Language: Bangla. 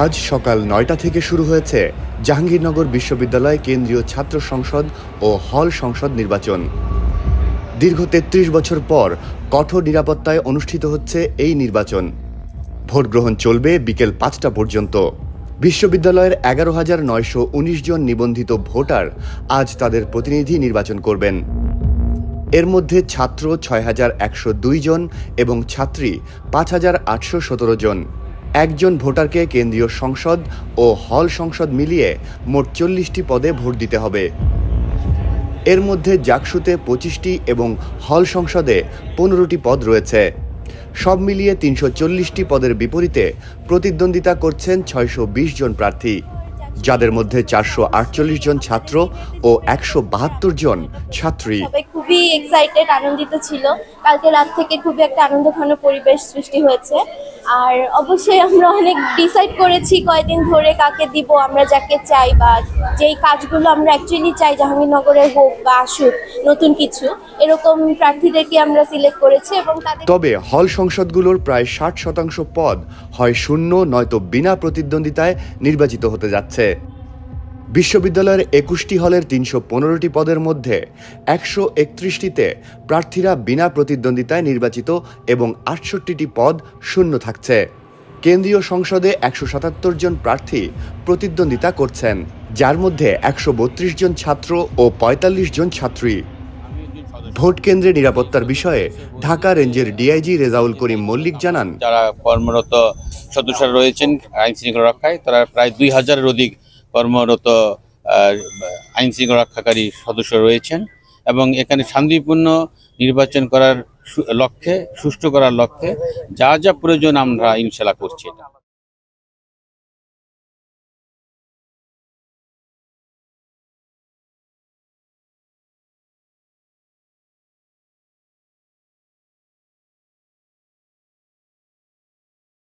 আজ সকাল ৯টা থেকে শুরু হয়েছে জাহাঙ্গীরনগর বিশ্ববিদ্যালয় কেন্দ্রীয় ছাত্র সংসদ ও হল সংসদ নির্বাচন। দীর্ঘ ৩৩ বছর পর কঠোর নিরাপত্তায় অনুষ্ঠিত হচ্ছে এই নির্বাচন। ভোট গ্রহণ চলবে বিকেল ৫টা পর্যন্ত। বিশ্ববিদ্যালয়ের ১১,৯১৯ জন নিবন্ধিত ভোটার আজ তাদের প্রতিনিধি নির্বাচন করবেন। এর মধ্যে ছাত্র ৬,১০২ জন এবং ছাত্রী ৫,৮১৭ জন। একজন ভোটারকে কেন্দ্রীয় সংসদ ও হল সংসদ মিলিয়ে মোট ৪০টি পদে ভোট দিতে হবে। এর মধ্যে জাকসুতে ২৫টি এবং হল সংসদে ১৫টি পদ রয়েছে। সব মিলিয়ে ৩৪০টি পদের বিপরীতে প্রতিদ্বন্দ্বিতা করছেন ৬২০ জন প্রার্থী, যাদের মধ্যে ৪৪৮ জন ছাত্র ও ১৭২ জন ছাত্রী। সবাই খুবই এক্সাইটেড, আনন্দিত ছিল। কালকে রাত থেকে খুবই একটা আনন্দঘন পরিবেশ সৃষ্টি হয়েছে। আর অবশ্যই আমরা অনেক ডিসাইড করেছি কয়েকদিন ধরে কাকে দিব, আমরা যাকে চাই বা যেই কাজগুলো আমরা অ্যাকচুয়ালি চাই জাহাঙ্গীরনগরে হোক বা আসুক নতুন কিছু, এরকম প্রার্থীদেরকে আমরা সিলেক্ট করেছি। এবং তবে হল সংসদগুলোর প্রায় ৬০% পদ হয় শূন্য নয়তো বিনা প্রতিদ্বন্দ্বিতায় নির্বাচিত হতে যাচ্ছে। বিশ্ববিদ্যালয়ের ২১টি হলের ৩১৫টি পদের মধ্যে ১৩১টিতে প্রার্থীরা বিনা প্রতিদ্বন্দ্বিতায় নির্বাচিত এবং ৬৮টি পদ শূন্য থাকছে। কেন্দ্রীয় সংসদে ১৭৭ জন প্রার্থী প্রতিদ্বন্দ্বিতা করছেন, যার মধ্যে ১৩২ জন ছাত্র ও ৪৫ জন ছাত্রী। ভোট কেন্দ্রে নিরাপত্তার বিষয়ে ঢাকা রেঞ্জের ডিআইজি রেজাউল করিম মল্লিক জানান, যারা কর্মরত সদস্যরা রয়েছেন আইন শৃঙ্খলা রক্ষায়, তারা প্রায় ২,০০০-এর অধিক কর্মরত আইন শৃঙ্খলা রক্ষাকারী সদস্য রয়েছেন এবং এখানে শান্তিপূর্ণ নির্বাচন করার লক্ষ্যে, সুষ্ঠু করার লক্ষ্যে যা যা প্রয়োজন আমরা ইনশাআল্লাহ করছি।